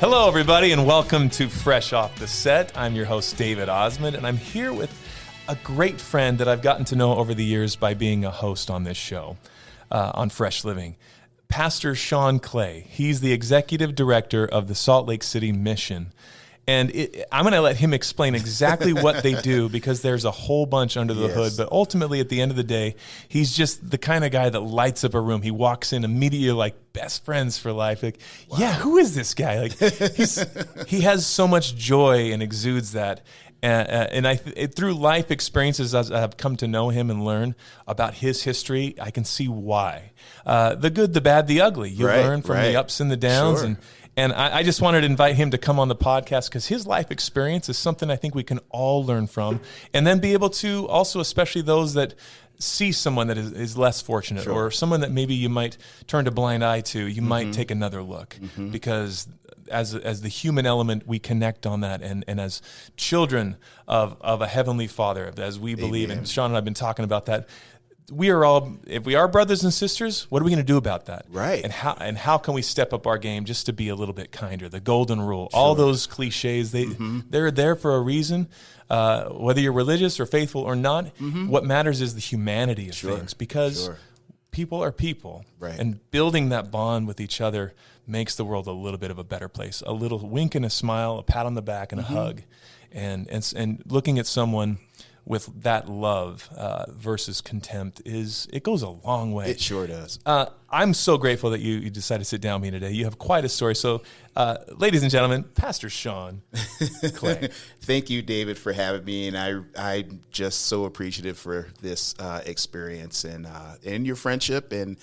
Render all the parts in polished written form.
Hello, everybody, and welcome to Fresh Off the Set. I'm your host, David Osmond, and I'm here with a great friend that I've gotten to know over the years by being a host on this show, on Fresh Living. Pastor Shawn Clay. He's the executive director of the Salt Lake City Mission. And I'm going to let him explain exactly what they do, because there's a whole bunch under the hood. But ultimately, at the end of the day, he's just the kind of guy that lights up a room. He walks in immediately like best friends for life. Like, wow. Yeah, who is this guy? Like, he has so much joy and exudes that. And through life experiences, as I've come to know him and learn about his history, I can see why. The good, the bad, the ugly. You learn from the ups and the downs. Sure. And I just wanted to invite him to come on the podcast because his life experience is something I think we can all learn from, and then be able to also, especially those that see someone that is less fortunate, or someone that maybe you might turn a blind eye to, you might take another look, because as the human element, we connect on that, and as children of a heavenly Father, as we believe, and Shawn and I have been talking about that. We are all, if we are brothers and sisters, what are we going to do about that? Right. And how can we step up our game just to be a little bit kinder? The golden rule, all those cliches, they're there for a reason. Whether you're religious or faithful or not, what matters is the humanity of things, because people are people, and building that bond with each other makes the world a little bit of a better place. A little wink and a smile, a pat on the back and a hug, and looking at someone with that love versus contempt, it goes a long way. It sure does. I'm so grateful that you decided to sit down with me today. You have quite a story. So, ladies and gentlemen, Pastor Shawn Clay. Thank you, David, for having me, and I'm just so appreciative for this experience and your friendship, and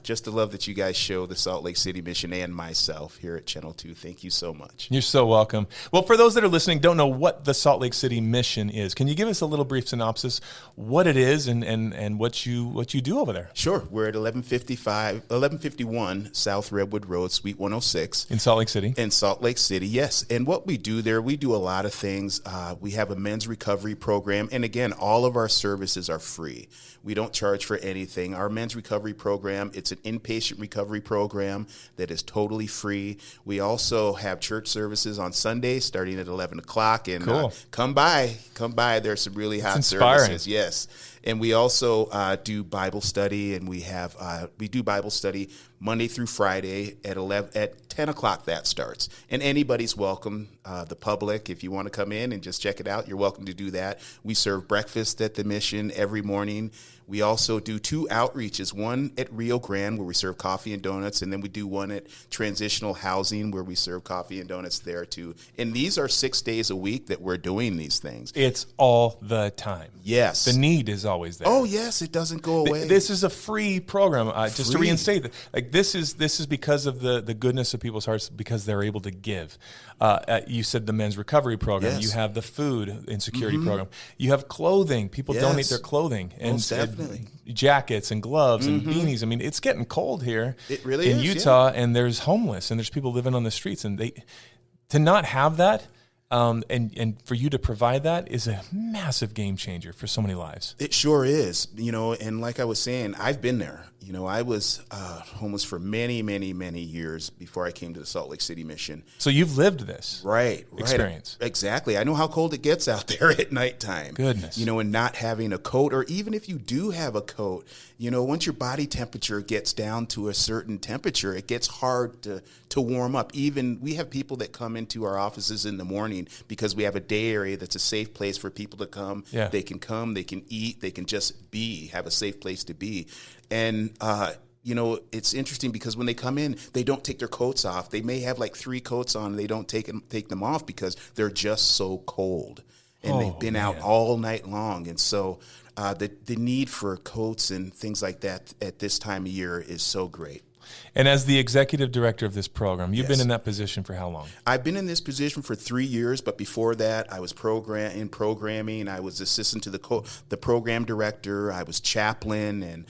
just the love that you guys show the Salt Lake City Mission and myself here at Channel 2. Thank you so much. You're so welcome. Well, for those that are listening, don't know what the Salt Lake City Mission is, can you give us a little brief synopsis, what it is and what you do over there? Sure. We're at 1151 South Redwood Road, Suite 106. In Salt Lake City? In Salt Lake City, yes. And what we do there, we do a lot of things. We have a men's recovery program. And again, all of our services are free. We don't charge for anything. Our men's recovery program, it's an inpatient recovery program that is totally free. We also have church services on Sundays starting at 11 o'clock. And cool. Come by. There's some really hot services. Yes. And we also do Bible study, and we do Bible study Monday through Friday at 10 o'clock. That starts, and anybody's welcome. The public, if you want to come in and just check it out, you're welcome to do that. We serve breakfast at the mission every morning. We also do 2 outreaches, one at Rio Grande where we serve coffee and donuts, and then we do one at Transitional Housing where we serve coffee and donuts there too. And these are 6 days a week that we're doing these things. It's all the time. Yes. The need is always there. Oh, yes, it doesn't go away. This is a free program. Just to reinstate that, like this is because of the goodness of people's hearts, because they're able to give. You said the men's recovery program. Yes. You have the food insecurity program. You have clothing. People donate their clothing, and jackets and gloves and beanies. I mean, it's getting cold here. It really in is, Utah, and there's homeless, and there's people living on the streets, and to not have that. And for you to provide that is a massive game changer for so many lives. It sure is, and like I was saying, I've been there. I was homeless for many, many, many years before I came to the Salt Lake City Mission. So you've lived this experience. Exactly. I know how cold it gets out there at nighttime. Goodness. And not having a coat, or even if you do have a coat, once your body temperature gets down to a certain temperature, it gets hard to warm up. Even we have people that come into our offices in the morning because we have a day area that's a safe place for people to come. Yeah. They can come, they can eat, they can just have a safe place to be. And, it's interesting because when they come in, they don't take their coats off. They may have like 3 coats on, and they don't take them off because they're just so cold. And they've been out all night long. And so the need for coats and things like that at this time of year is so great. And as the executive director of this program, you've been in that position for how long? I've been in this position for 3 years, but before that, I was in programming. I was assistant to the program director. I was chaplain, and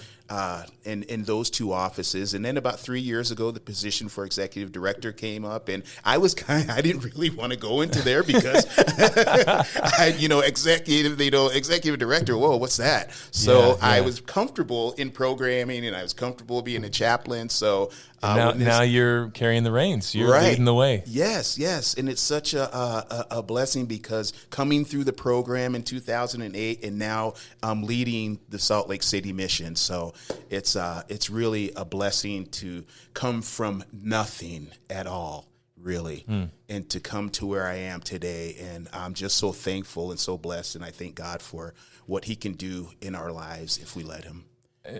in those two offices. And then about 3 years ago, the position for executive director came up, and I didn't really want to go into there because, executive director, whoa, what's that? So I was comfortable in programming, and I was comfortable being a chaplain. So now you're carrying the reins. You're leading the way. Yes. And it's such a blessing because coming through the program in 2008 and now leading the Salt Lake City mission. So it's really a blessing to come from nothing at all, really, and to come to where I am today. And I'm just so thankful and so blessed, and I thank God for what he can do in our lives if we let him.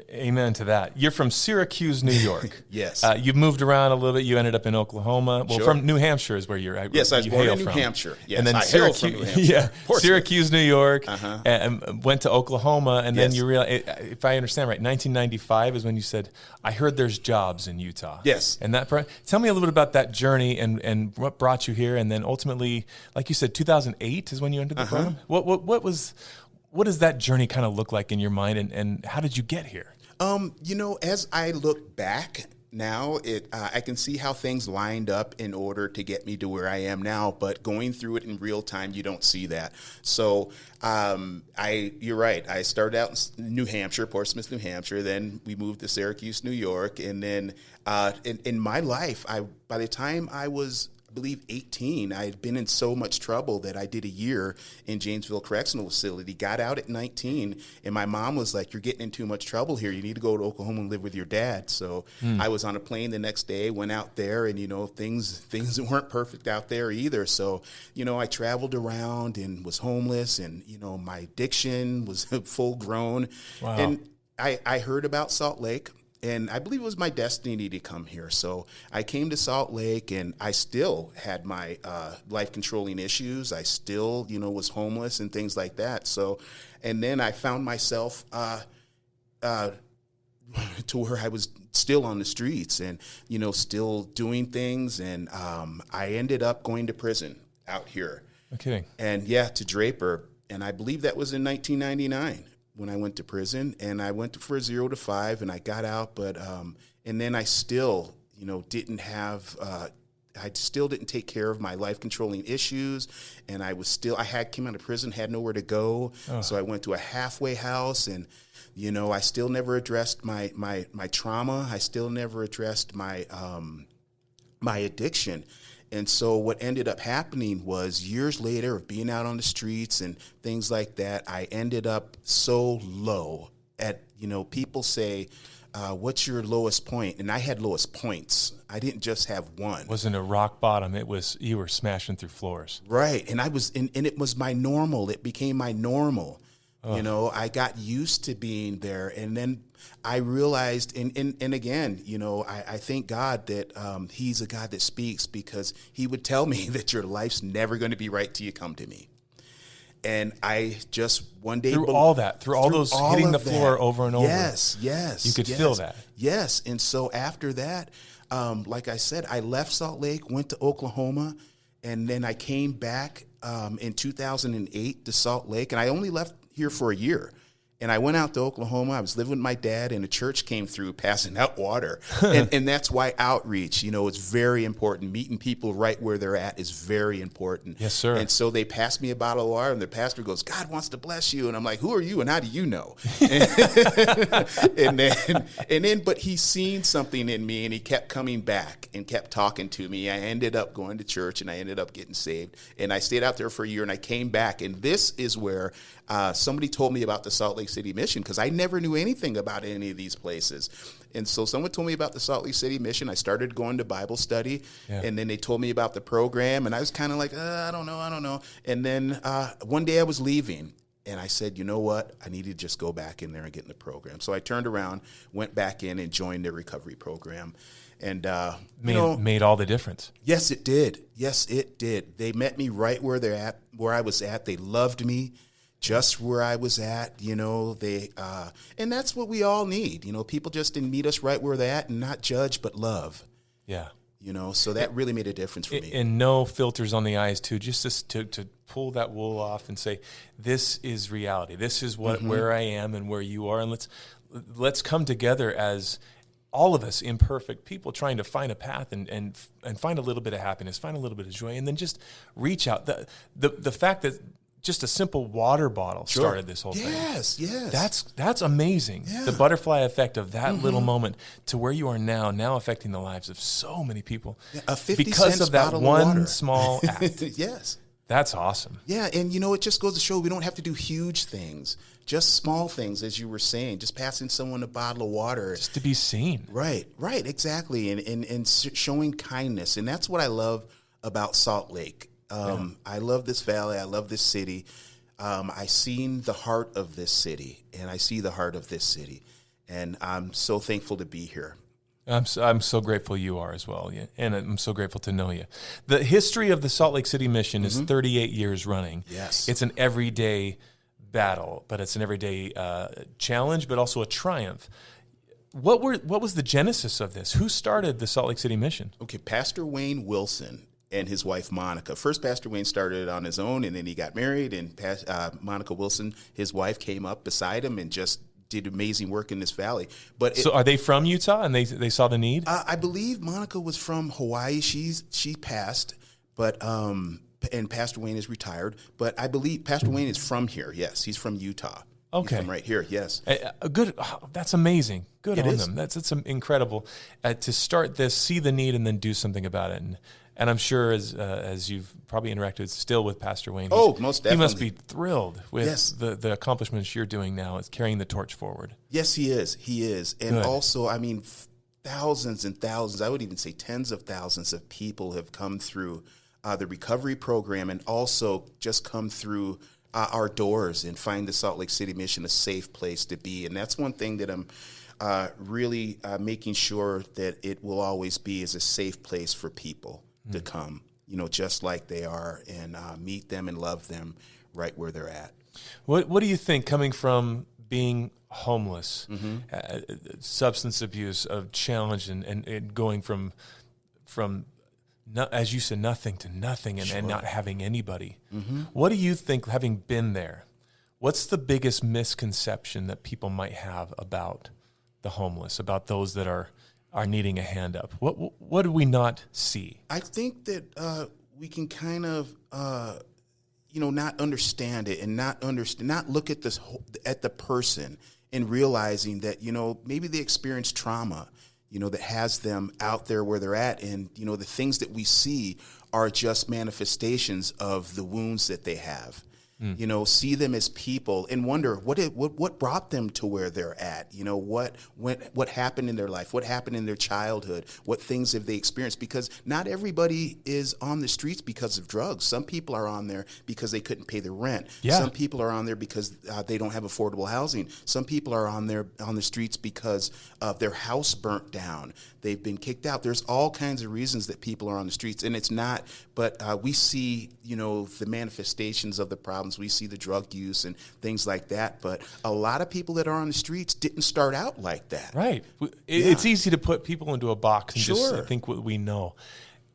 Amen to that. You're from Syracuse, New York. Yes. You've moved around a little bit. You ended up in Oklahoma. Well, from New Hampshire is where you're at. Yes, I was born in New Hampshire. Yes, and then Syracuse, from New Hampshire. Yeah, Syracuse, New York, and went to Oklahoma. And then you realized, if I understand right, 1995 is when you said, I heard there's jobs in Utah. Yes. And tell me a little bit about that journey and what brought you here. And then ultimately, like you said, 2008 is when you entered the program. What does that journey kind of look like in your mind, and how did you get here? As I look back now, I can see how things lined up in order to get me to where I am now, but going through it in real time, you don't see that. So you're right. I started out in New Hampshire, Portsmouth, New Hampshire. Then we moved to Syracuse, New York. And then in my life, by the time I was, I believe, 18, I had been in so much trouble that I did a year in Janesville Correctional Facility, got out at 19, and my mom was like, you're getting in too much trouble here. You need to go to Oklahoma and live with your dad. So I was on a plane the next day, went out there, and, things weren't perfect out there either. So, I traveled around and was homeless, and, my addiction was full grown. Wow. And I heard about Salt Lake. And I believe it was my destiny to come here. So I came to Salt Lake, and I still had my life-controlling issues. I still, was homeless and things like that. So, and then I found myself to where I was still on the streets and, still doing things. And I ended up going to prison out here. Okay. And, to Draper. And I believe that was in 1999. When I went to prison, and I went for 0 to 5, and I got out, but and then I still, didn't have, I still didn't take care of my life controlling issues, and came out of prison, had nowhere to go, so I went to a halfway house, and I still never addressed my trauma, I still never addressed my my addiction. And so what ended up happening was years later of being out on the streets and things like that, I ended up so low at, people say, what's your lowest point? And I had lowest points. I didn't just have one. It wasn't a rock bottom. It was, you were smashing through floors. Right. And and it was my normal. It became my normal. I got used to being there, and then I realized, and again, I thank God that he's a God that speaks, because he would tell me that your life's never going to be right till you come to me. And I just one day through all those hitting the floor over and over. Yes. You could feel that. Yes. And so after that, like I said, I left Salt Lake, went to Oklahoma, and then I came back in 2008 to Salt Lake, and I only left here for a year. And I went out to Oklahoma. I was living with my dad, and a church came through passing out water. and that's why outreach, is very important. Meeting people right where they're at is very important. Yes, sir. And so they passed me a bottle of water, and the pastor goes, God wants to bless you. And I'm like, who are you, and how do you know? But he seen something in me, and he kept coming back and kept talking to me. I ended up going to church, and I ended up getting saved. And I stayed out there for a year, and I came back. And this is where somebody told me about the Salt Lake City mission, because I never knew anything about any of these places. And so someone told me about the Salt Lake City mission. I started going to Bible study, and then they told me about the program, and I was kind of like, I don't know. And then one day I was leaving, and I said, you know what? I need to just go back in there and get in the program. So I turned around, went back in, and joined their recovery program. And made all the difference. Yes, it did. Yes, it did. They met me right where I was at. They loved me just where I was at, and that's what we all need. People just didn't meet us right where they're at and not judge, but love. Yeah. So that really made a difference for me. And no filters on the eyes, too, just to pull that wool off and say, this is reality. This is where I am and where you are, and let's come together as all of us imperfect people trying to find a path and find a little bit of happiness, find a little bit of joy, and then just reach out. The fact that just a simple water bottle started this whole thing. Yes. That's amazing. Yeah. The butterfly effect of that little moment to where you are now affecting the lives of so many people. Yeah, a 50 because cents of that bottle one of water. small act. Yes. That's awesome. Yeah, and it just goes to show we don't have to do huge things. Just small things, as you were saying, just passing someone a bottle of water. Just to be seen. Right, exactly. And showing kindness. And that's what I love about Salt Lake. I love this valley. I love this city. I seen the heart of this city, and I see the heart of this city. And I'm so thankful to be here. I'm so grateful you are as well, and I'm so grateful to know you. The history of the Salt Lake City mission is 38 years running. Yes. It's an everyday battle, but it's an everyday challenge, but also a triumph. What was the genesis of this? Who started the Salt Lake City mission? Okay, Pastor Wayne Wilson and his wife Monica. First, Pastor Wayne started it on his own, and then he got married, and Monica Wilson, his wife, came up beside him and just did amazing work in this valley. So are they from Utah and they saw the need? I believe Monica was from Hawaii. She passed, but and Pastor Wayne is retired. But I believe Pastor Wayne is from here. Yes, he's from Utah. Okay, he's from right here. Yes, good. That's amazing. Good on is. them. That's incredible to start this, see the need, and then do something about it. And I'm sure as you've probably interacted still with Pastor Wayne. Most definitely. He must be thrilled with yes. the accomplishments you're doing now. It's carrying the torch forward. Yes, he is. He is. And Good. Also, I mean, thousands and thousands, I would even say tens of thousands of people have come through the recovery program and also just come through our doors and find the Salt Lake City mission a safe place to be. And that's one thing that I'm really making sure that it will always be is a safe place for people to come, just like they are, and meet them and love them right where they're at. What do you think, coming from being homeless, substance abuse, of challenge, and going from as you said, nothing to nothing, and not having anybody? What do you think, having been there, what's the biggest misconception that people might have about the homeless, about those that are needing a hand up? What do we not see? I think that we can kind of, not understand it and not look at at the person and realizing that, maybe they experience trauma, that has them out there where they're at. And, the things that we see are just manifestations of the wounds that they have. See them as people and wonder what brought them to where they're at. What happened in their life, what happened in their childhood, what things have they experienced? Because not everybody is on the streets because of drugs. Some people are on there because they couldn't pay their rent. Yeah. Some people are on there because they don't have affordable housing. Some people are on the streets because of their house burnt down. They've been kicked out. There's all kinds of reasons that people are on the streets, and it's not. But we see, the manifestations of the problems. We see the drug use and things like that. But a lot of people that are on the streets didn't start out like that. Right. It's easy to put people into a box and just think what we know.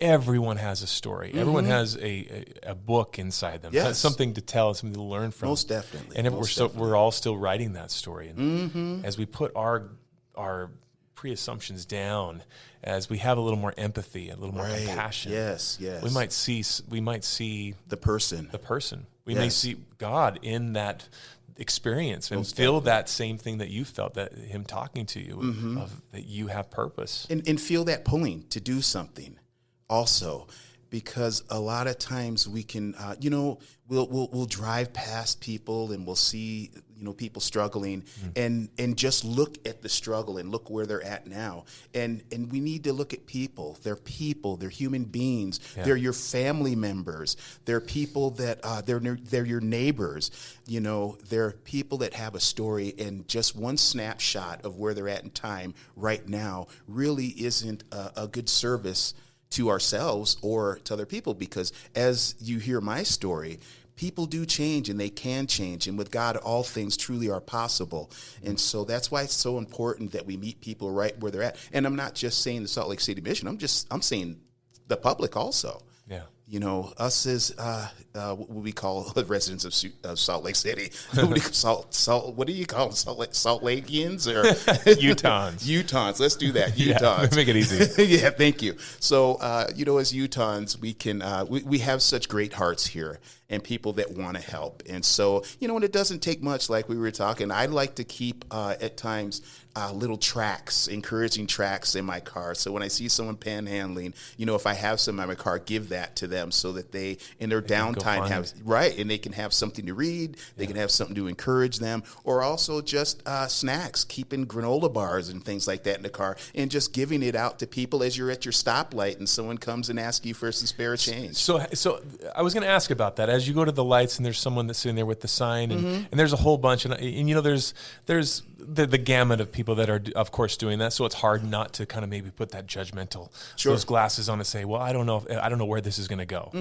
Everyone has a story. Everyone has a book inside them. Has something to tell, something to learn from. Most definitely. And we're all still writing that story. And as we put our pre-assumptions down, as we have a little more empathy, a little more compassion. Yes. We might see the person. We may see God in that experience and feel that same thing that you felt, that him talking to you, of that you have purpose. And feel that pulling to do something also, because a lot of times we can, we'll drive past people and we'll see, people struggling and just look at the struggle and look where they're at now. And we need to look at people. They're human beings. Yeah. They're your family members. They're people that, they're your neighbors. They're people that have a story, and just one snapshot of where they're at in time right now really isn't a good service to ourselves or to other people, because as you hear my story, people do change, and they can change. And with God, all things truly are possible. And so that's why it's so important that we meet people right where they're at. And I'm not just saying the Salt Lake City Mission. I'm saying the public also. Yeah. You know, us as what we call the residents of Salt Lake City. What do you call them? Salt Lakeans or Utahns? Utahns. Let's do that. Utahns. Yeah, make it easy. Yeah, thank you. So, you know, as Utahns, we can we have such great hearts here and people that want to help. And so, you know, and it doesn't take much, like we were talking. I like to keep at times little tracks, encouraging tracks in my car. So when I see someone panhandling, you know, if I have some in my car, give that to them so that they, in their downtime, and they can have something to read. They can have something to encourage them, or also just snacks, keeping granola bars and things like that in the car, and just giving it out to people as you're at your stoplight and someone comes and asks you for some spare change. So I was going to ask about that. As you go to the lights and there's someone that's sitting there with the sign, and there's a whole bunch, and you know, there's the gamut of people that are, of course, doing that. So it's hard not to kind of maybe put that judgmental those glasses on and say, well, I don't know where this is going to go.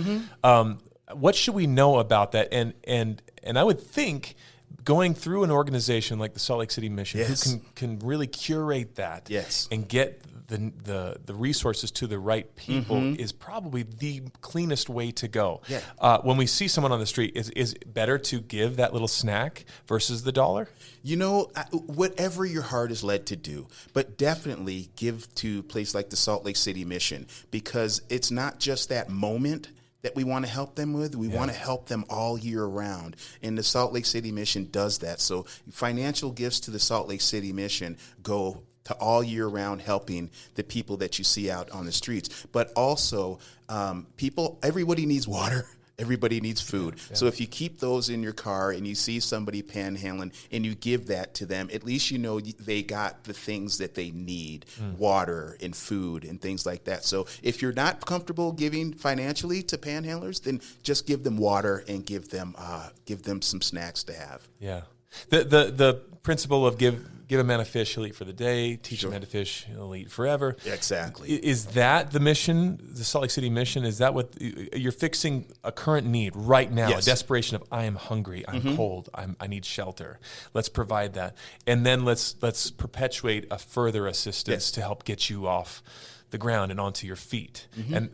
What should we know about that? And I would think going through an organization like the Salt Lake City Mission, who can really curate that, and get the resources to the right people, is probably the cleanest way to go. When we see someone on the street, is it better to give that little snack versus the dollar? You know, whatever your heart is led to do, but definitely give to a place like the Salt Lake City Mission, because it's not just that moment that we want to help them with. We want to help them all year round. And the Salt Lake City Mission does that. So financial gifts to the Salt Lake City Mission go to all year round helping the people that you see out on the streets. But also, everybody needs water. Everybody needs food. So if you keep those in your car and you see somebody panhandling and you give that to them, at least you know they got the things that they need, water and food and things like that. So if you're not comfortable giving financially to panhandlers, then just give them water and give them some snacks to have. Yeah. The principle of give a man a fish, he'll eat for the day. Teach a man to fish, he'll eat forever. Exactly. Is that the mission, the Salt Lake City Mission? Is that what you're fixing a current need right now? A desperation of, I am hungry, I'm cold, I need shelter. Let's provide that, and then let's perpetuate a further assistance to help get you off the ground and onto your feet. And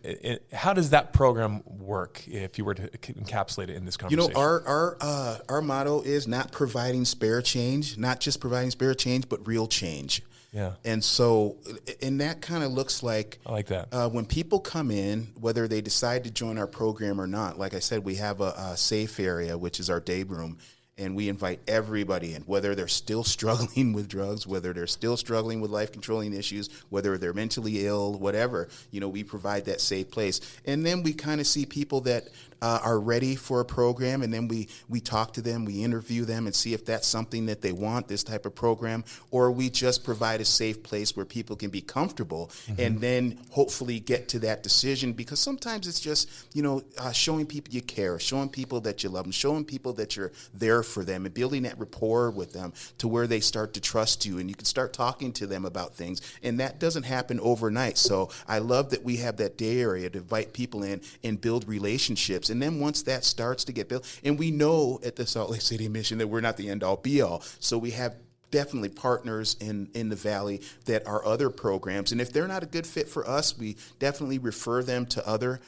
how does that program work, if you were to encapsulate it in this conversation? You know, our motto is not providing spare change, not just providing spare change, but real change. Yeah. And so, and that kind of looks like, I like that. When people come in, whether they decide to join our program or not, like I said, we have a safe area, which is our day room. And we invite everybody in, whether they're still struggling with drugs, whether they're still struggling with life-controlling issues, whether they're mentally ill, whatever. You know, we provide that safe place. And then we kind of see people that are ready for a program, and then we talk to them, we interview them and see if that's something that they want, this type of program, or we just provide a safe place where people can be comfortable and then hopefully get to that decision, because sometimes it's just, you know, showing people you care, showing people that you love them, showing people that you're there for them, and building that rapport with them to where they start to trust you and you can start talking to them about things. And that doesn't happen overnight. So I love that we have that day area to invite people in and build relationships. And then once that starts to get built, and we know at the Salt Lake City Mission that we're not the end-all be-all, so we have definitely partners in the Valley that are other programs. And if they're not a good fit for us, we definitely refer them to other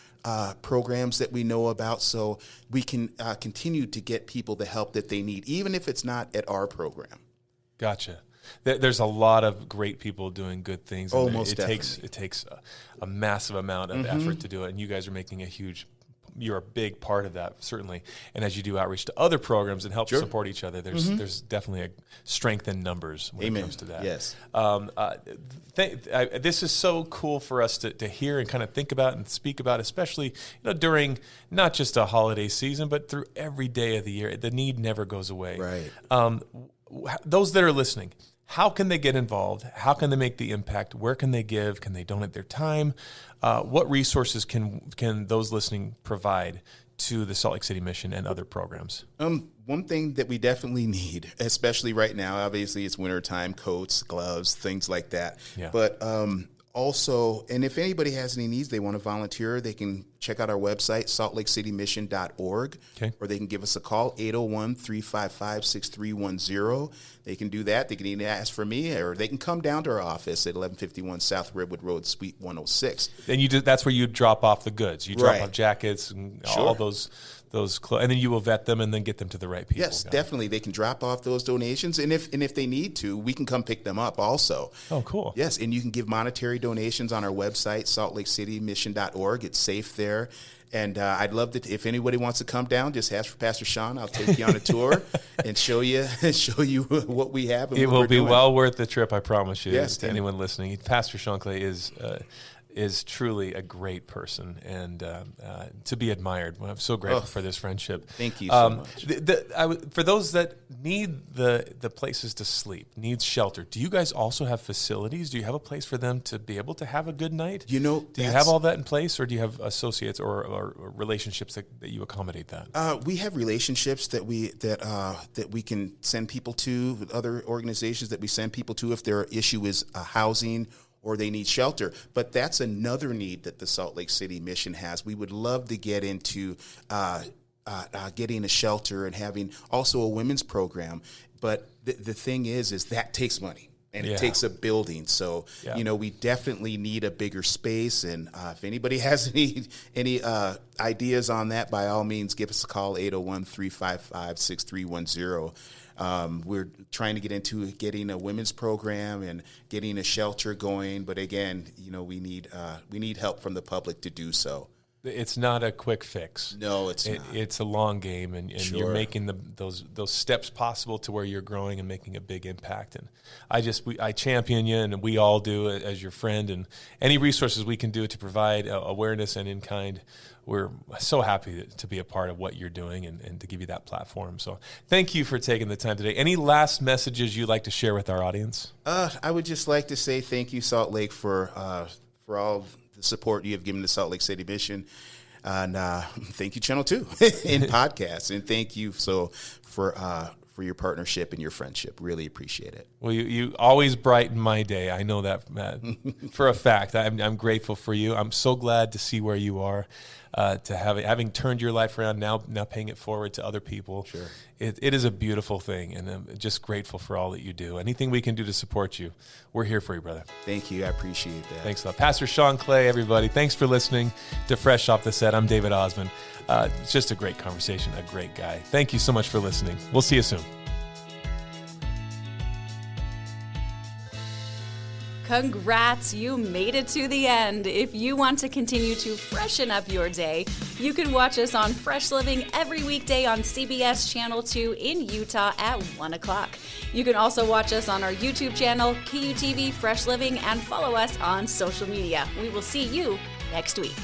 programs that we know about, so we can continue to get people the help that they need, even if it's not at our program. Gotcha. There's a lot of great people doing good things. Oh, most definitely. It takes a massive amount of effort to do it, and you guys are making you're a big part of that, certainly. And as you do outreach to other programs and help support each other, there's definitely a strength in numbers when it comes to that. Yes. This is so cool for us to hear and kind of think about and speak about, especially during not just a holiday season, but through every day of the year. The need never goes away. Right. Those that are listening, how can they get involved? How can they make the impact? Where can they give? Can they donate their time? What resources can those listening provide to the Salt Lake City Mission and other programs? One thing that we definitely need, especially right now, obviously it's wintertime, coats, gloves, things like that. Yeah. But Also, and if anybody has any needs, they want to volunteer, they can check out our website, saltlakeCityMission.org, or they can give us a call, 801-355-6310. They can do that. They can even ask for me, or they can come down to our office at 1151 South Redwood Road, Suite 106. And that's where you drop off the goods. You drop off jackets and all those clothes, and then you will vet them and then get them to the right people. Yes, definitely. They can drop off those donations, and if they need to, we can come pick them up also. Oh, cool. Yes, and you can give monetary donations on our website, saltlakeCityMission.org. It's safe there. And I'd love to, if anybody wants to come down, just ask for Pastor Shawn. I'll take you on a tour and show you what we have. And it will be well worth the trip, I promise you. Yes, to anyone listening. Pastor Shawn Clay is truly a great person and to be admired. I'm so grateful for this friendship. Thank you so much. For those that need the places to sleep, need shelter, do you guys also have facilities? Do you have a place for them to be able to have a good night? Do you have all that in place, or do you have associates or relationships that you accommodate that? We have relationships that we can send people to, other organizations that we send people to if their issue is housing or they need shelter. But that's another need that the Salt Lake City Mission has. We would love to get into getting a shelter and having also a women's program. But the thing is that takes money. And it takes a building. So, we definitely need a bigger space. And if anybody has any ideas on that, by all means, give us a call, 801-355-6310. We're trying to get into getting a women's program and getting a shelter going. But again, we need help from the public to do so. It's not a quick fix. No, it's not. It's a long game, and you're making those steps possible to where you're growing and making a big impact. And I champion you, and we all do as your friend. And any resources we can do to provide awareness and in kind, we're so happy to be a part of what you're doing and to give you that platform. So thank you for taking the time today. Any last messages you'd like to share with our audience? I would just like to say thank you, Salt Lake, for all the support you have given the Salt Lake City Mission. And thank you, Channel 2, in podcasts. And thank you for your partnership and your friendship. Really appreciate it. Well, you always brighten my day. I know that for a fact. I'm grateful for you. I'm so glad to see where you are, to having turned your life around, now paying it forward to other people. Sure. It is a beautiful thing, and I'm just grateful for all that you do. Anything we can do to support you, we're here for you, brother. Thank you. I appreciate that. Thanks a lot. Pastor Shawn Clay, everybody. Thanks for listening to Fresh Off the Set. I'm David Osmond. It's just a great conversation, a great guy. Thank you so much for listening. We'll see you soon. Congrats, you made it to the end. If you want to continue to freshen up your day, you can watch us on Fresh Living every weekday on CBS Channel 2 in Utah at 1 o'clock. You can also watch us on our YouTube channel, KUTV Fresh Living, and follow us on social media. We will see you next week.